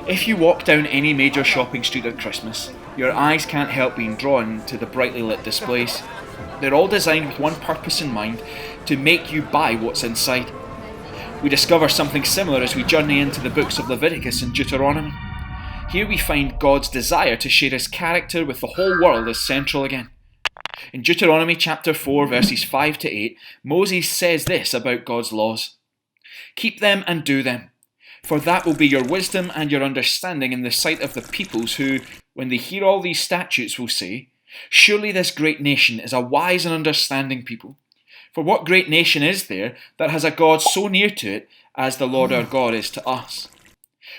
If you walk down any major shopping street at Christmas, your eyes can't help being drawn to the brightly lit displays. They're all designed with one purpose in mind: to make you buy what's inside. We discover something similar as we journey into the books of Leviticus and Deuteronomy. Here we find God's desire to share his character with the whole world as central again. In Deuteronomy chapter 4 verses 5 to 8, Moses says this about God's laws: "Keep them and do them, for that will be your wisdom and your understanding in the sight of the peoples who, when they hear all these statutes, will say, 'Surely this great nation is a wise and understanding people.' For what great nation is there that has a God so near to it as the Lord our God is to us,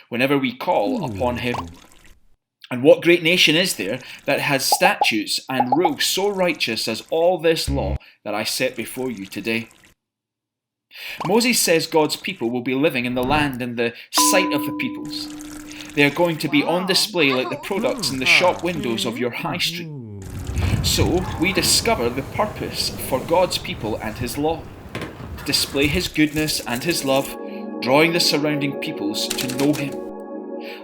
whenever we call upon him? And what great nation is there that has statutes and rules so righteous as all this law that I set before you today?" Moses says God's people will be living in the land in the sight of the peoples. They are going to be on display like the products in the shop windows of your high street. So we discover the purpose for God's people and his law: to display his goodness and his love, drawing the surrounding peoples to know him.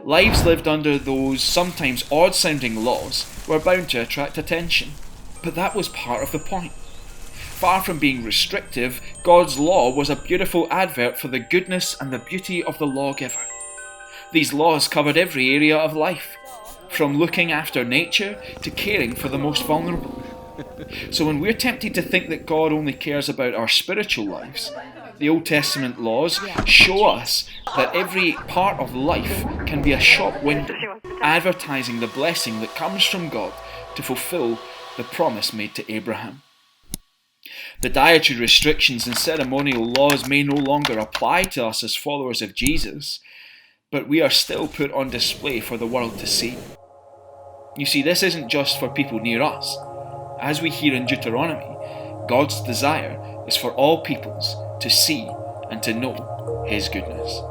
Lives lived under those sometimes odd-sounding laws were bound to attract attention, but that was part of the point. Far from being restrictive, God's law was a beautiful advert for the goodness and the beauty of the lawgiver. These laws covered every area of life, from looking after nature to caring for the most vulnerable. So when we're tempted to think that God only cares about our spiritual lives, the Old Testament laws show us that every part of life can be a shop window, advertising the blessing that comes from God to fulfill the promise made to Abraham. The dietary restrictions and ceremonial laws may no longer apply to us as followers of Jesus, but we are still put on display for the world to see. You see, this isn't just for people near us. As we hear in Deuteronomy, God's desire is for all peoples to see and to know his goodness.